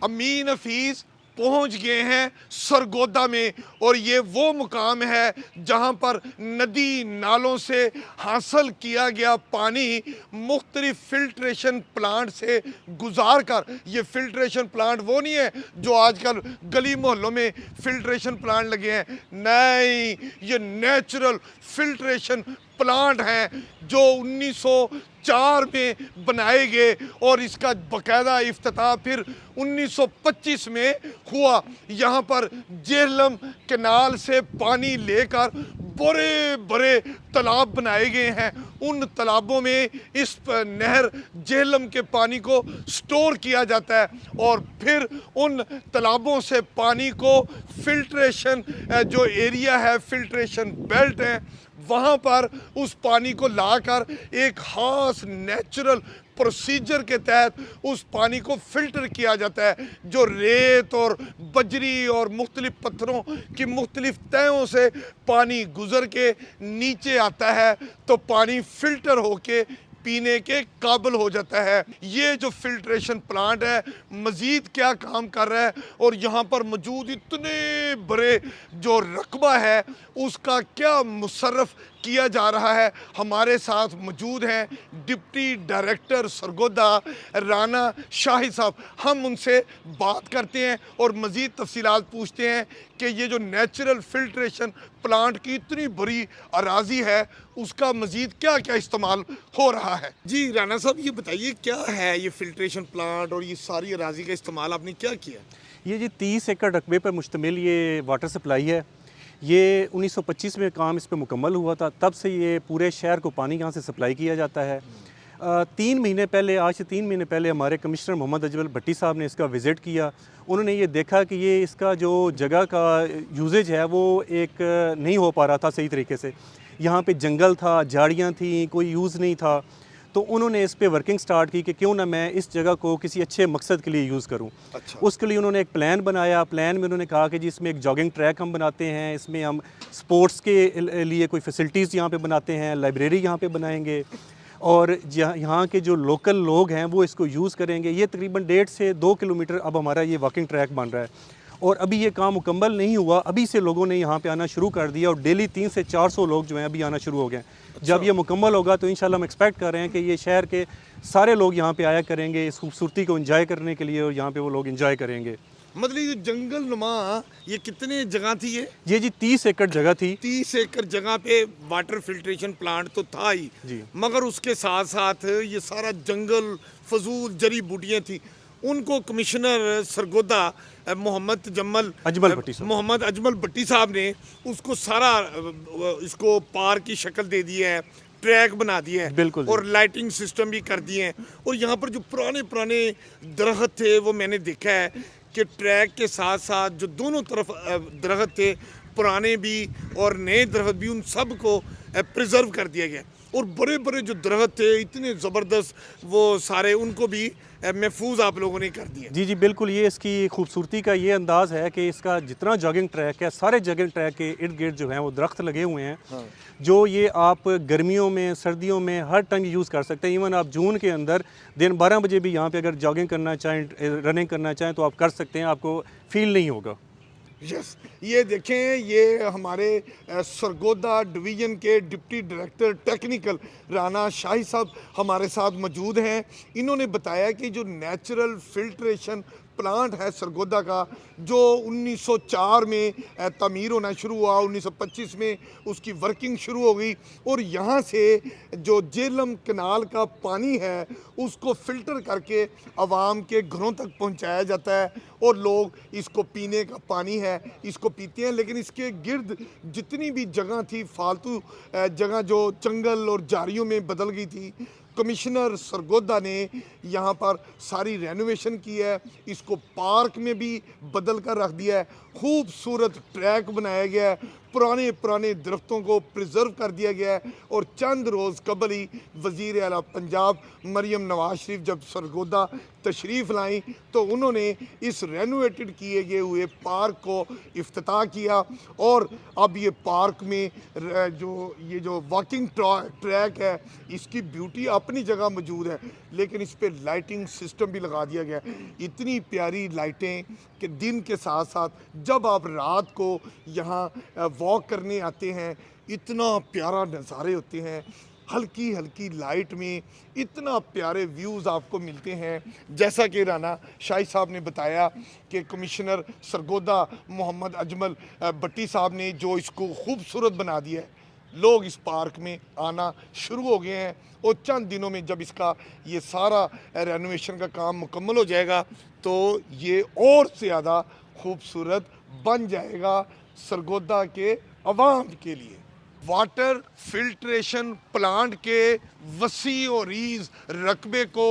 अमीन हफीज़ पहुंच गए हैं सरगोदा में, और ये वो मुकाम है जहां पर नदी नालों से हासिल किया गया पानी मुख्तलिफ फिल्ट्रेशन प्लांट से गुजार कर, ये फिल्ट्रेशन प्लांट वो नहीं है जो आजकल गली मोहल्लों में फिल्ट्रेशन प्लांट लगे हैं, नहीं, ये नेचुरल फिल्ट्रेशन प्लांट हैं जो 1904 में बनाए गए, और इसका बाकायदा इफ्तिताह फिर 1925 में हुआ। यहाँ पर जेहलम कैनाल से पानी लेकर बड़े बड़े तालाब बनाए गए हैं, उन तालाबों में इस नहर जेहलम के पानी को स्टोर किया जाता है, और फिर उन तालाबों से पानी को फिल्ट्रेशन जो एरिया है, फिल्ट्रेशन बेल्ट है, वहाँ पर उस पानी को लाकर एक ख़ास नेचुरल प्रोसीजर के तहत उस पानी को फ़िल्टर किया जाता है, जो रेत और बजरी और मुख्तलिफ़ पत्थरों की मुख्तलिफ़ तहों से पानी गुज़र के नीचे आता है, तो पानी फ़िल्टर होके पीने के काबिल हो जाता है। ये जो फिल्ट्रेशन प्लांट है मज़ीद क्या काम कर रहा है, और यहाँ पर मौजूद इतने बड़े जो रकबा है उसका क्या मुसर्रफ किया जा रहा है। हमारे साथ मौजूद हैं डिप्टी डायरेक्टर सरगोदा राना शाहिद साहब, हम उनसे बात करते हैं और मज़ीद तफसीलात पूछते हैं कि ये जो नेचुरल फिल्ट्रेशन प्लांट की इतनी बड़ी अराजी है उसका मज़ीद क्या क्या इस्तेमाल हो रहा है। जी राना साहब, ये बताइए क्या है ये फिल्ट्रेशन प्लांट और ये सारी अराजी का इस्तेमाल आपने क्या किया? ये जी 30 एकड़ रकबे पर मुश्तमिल ये वाटर सप्लाई है। ये 1925 में काम इस पे मुकम्मल हुआ था, तब से ये पूरे शहर को पानी यहाँ से सप्लाई किया जाता है। 3 महीने पहले, आज से 3 महीने पहले हमारे कमिश्नर मोहम्मद अजमल भट्टी साहब ने इसका विज़िट किया। उन्होंने ये देखा कि ये इसका जो जगह का यूजेज है वो एक नहीं हो पा रहा था सही तरीके से। यहाँ पे जंगल था, झाड़ियाँ थी, कोई यूज़ नहीं था, तो उन्होंने इस पे वर्किंग स्टार्ट की कि क्यों ना मैं इस जगह को किसी अच्छे मकसद के लिए यूज़ करूं। अच्छा। उसके लिए उन्होंने एक प्लान बनाया। प्लान में उन्होंने कहा कि जी इसमें एक जॉगिंग ट्रैक हम बनाते हैं, इसमें हम स्पोर्ट्स के लिए कोई फैसिलिटीज़ यहाँ पे बनाते हैं, लाइब्रेरी यहाँ पे बनाएंगे, और यहाँ के जो लोकल लोग हैं वो इसको यूज़ करेंगे। ये तकरीबन 1.5 से 2 किलोमीटर अब हमारा ये वॉकिंग ट्रैक बन रहा है, और अभी ये काम मुकम्मल नहीं हुआ। अभी से लोगों ने यहाँ पे आना शुरू कर दिया, और डेली 300 से 400 लोग जो हैं अभी आना शुरू हो गए। अच्छा। जब ये मुकम्मल होगा तो इंशाल्लाह हम एक्सपेक्ट कर रहे हैं कि ये शहर के सारे लोग यहाँ पे आया करेंगे इस खूबसूरती को एंजॉय करने के लिए, और यहाँ पे वो लोग एंजॉय करेंगे। मतलब ये जंगल नुमा, ये कितने जगह थी ये जी 30 एकड़ जगह थी। 30 एकड़ जगह पे वाटर फिल्ट्रेशन प्लांट तो था ही जी, मगर उसके साथ साथ ये सारा जंगल, फजूल जड़ी बूटियाँ थी। उनको कमिश्नर सरगोदा मोहम्मद अजमल भट्टी साहब ने उसको सारा इसको पार्क की शक्ल दे दी है, ट्रैक बना दिया है, बिल्कुल, और लाइटिंग सिस्टम भी कर दिए हैं। और यहाँ पर जो पुराने पुराने दरख्त थे वो मैंने देखा है कि ट्रैक के साथ साथ जो दोनों तरफ दरख्त थे, पुराने भी और नए दरख्त भी, उन सब को प्रिजर्व कर दिया गया। और बड़े बड़े जो दरख्त थे इतने ज़बरदस्त, वो सारे उनको भी महफूज आप लोगों ने कर दिया। जी जी बिल्कुल। ये इसकी खूबसूरती का ये अंदाज़ है कि इसका जितना जॉगिंग ट्रैक है, सारे जॉगिंग ट्रैक के इर्द गिर्द जो हैं वो दरख्त लगे हुए हैं। हाँ। जो ये आप गर्मियों में, सर्दियों में हर टाइम यूज़ कर सकते हैं। इवन आप जून के अंदर दिन 12 बजे भी यहाँ पे अगर जॉगिंग करना चाहें, रनिंग करना चाहें तो आप कर सकते हैं, आपको फील नहीं होगा। यस, ये देखें, ये हमारे सरगोदा डिवीज़न के डिप्टी डायरेक्टर टेक्निकल राना शाही साहब हमारे साथ मौजूद हैं। इन्होंने बताया कि जो नेचुरल फिल्ट्रेशन प्लांट है सरगोदा का, जो 1904 में तमीर होना शुरू हुआ, 1925 में उसकी वर्किंग शुरू हो गई, और यहाँ से जो जेहलम कैनाल का पानी है उसको फ़िल्टर करके आवाम के घरों तक पहुँचाया जाता है, और लोग इसको पीने का पानी है इसको पीते हैं। लेकिन इसके गिर्द जितनी भी जगह थी फालतू जगह जो जंगल और झाड़ियों में बदल गई थी, कमिश्नर सरगोदा ने यहाँ पर सारी रेनोवेशन की है, इसको पार्क में भी बदल कर रख दिया है, खूबसूरत ट्रैक बनाया गया है, पुराने पुराने दरख्तों को प्रिजर्व कर दिया गया है। और चंद रोज़ कबल ही वज़ीर आला पंजाब मरियम नवाज शरीफ जब सरगोदा तशरीफ़ लाई तो उन्होंने इस रेनोवेटेड किए गए हुए पार्क को इफ्तिताह किया, और अब ये पार्क में जो वॉकिंग ट्रैक है इसकी ब्यूटी अपनी जगह मौजूद है। लेकिन इस पे लाइटिंग सिस्टम भी लगा दिया गया है। इतनी प्यारी लाइटें कि दिन के साथ साथ जब आप रात को यहाँ वॉक करने आते हैं, इतना प्यारा नज़ारे होते हैं। हल्की हल्की लाइट में इतना प्यारे व्यूज़ आपको मिलते हैं। जैसा कि राना शाही साहब ने बताया कि कमिश्नर सरगोदा मोहम्मद अजमल भट्टी साहब ने जो इसको खूबसूरत बना दिया है, लोग इस पार्क में आना शुरू हो गए हैं और चंद दिनों में जब इसका ये सारा रेनोवेशन का काम मुकम्मल हो जाएगा तो ये और ज़्यादा खूबसूरत बन जाएगा सरगोदा के अवाम के लिए। वाटर फिल्ट्रेशन प्लांट के वसी और रीज रकबे को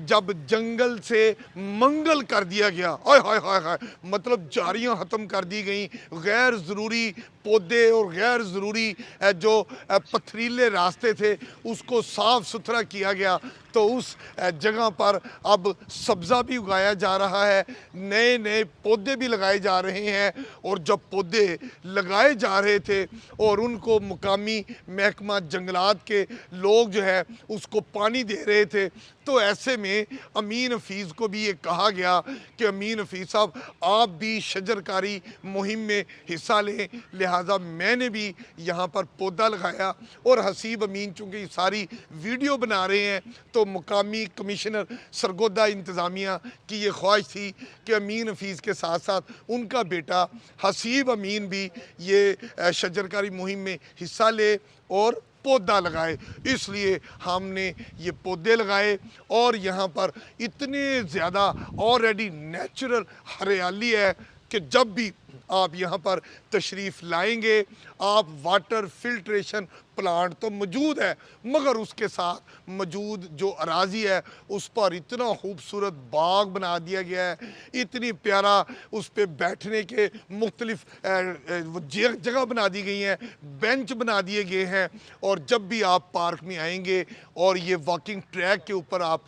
जब जंगल से मंगल कर दिया गया, हाय हाय हाय हाय, मतलब जारियां ख़त्म कर दी गई, गैर ज़रूरी पौधे और गैर ज़रूरी जो पथरीले रास्ते थे उसको साफ़ सुथरा किया गया, तो उस जगह पर अब सब्ज़ा भी उगाया जा रहा है, नए नए पौधे भी लगाए जा रहे हैं। और जब पौधे लगाए जा रहे थे और उनको मुकामी महकमा जंगलात के लोग जो है उसको पानी दे रहे थे, तो ऐसे में अमीन हफीज़ को भी ये कहा गया कि अमीन हफीज़ साहब आप भी शजरकारी मुहिम में हिस्सा लें, लिहाजा मैंने भी यहाँ पर पौधा लगाया। और हसीब अमीन चूँकि सारी वीडियो बना रहे हैं तो मुकामी कमिश्नर सरगोदा इंतज़ामिया की ये ख्वाहिश थी कि अमीन हफीज़ के साथ साथ उनका बेटा हसीब अमीन भी ये शजरकारी मुहिम में हिस्सा ले और पौधा लगाए, इसलिए हमने ये पौधे लगाए। और यहाँ पर इतने ज़्यादा ऑलरेडी नेचुरल हरियाली है कि जब भी आप यहाँ पर तशरीफ़ लाएंगे, आप वाटर फिल्ट्रेशन प्लांट तो मौजूद है मगर उसके साथ मौजूद जो अराज़ी है उस पर इतना खूबसूरत बाग बना दिया गया है, इतनी प्यारा उस पर बैठने के मुख्तलिफ जगह बना दी गई हैं, बेंच बना दिए गए हैं। और जब भी आप पार्क में आएंगे और ये वॉकिंग ट्रैक के ऊपर आप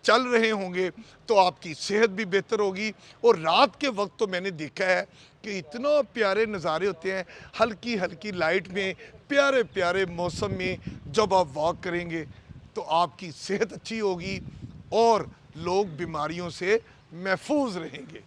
चल रहे होंगे तो आपकी सेहत भी बेहतर होगी। और रात के वक्त तो मैंने देखा है कि इतना प्यारे नज़ारे होते हैं, हल्की हल्की लाइट में, प्यारे प्यारे मौसम में जब आप वॉक करेंगे तो आपकी सेहत अच्छी होगी और लोग बीमारियों से महफूज रहेंगे।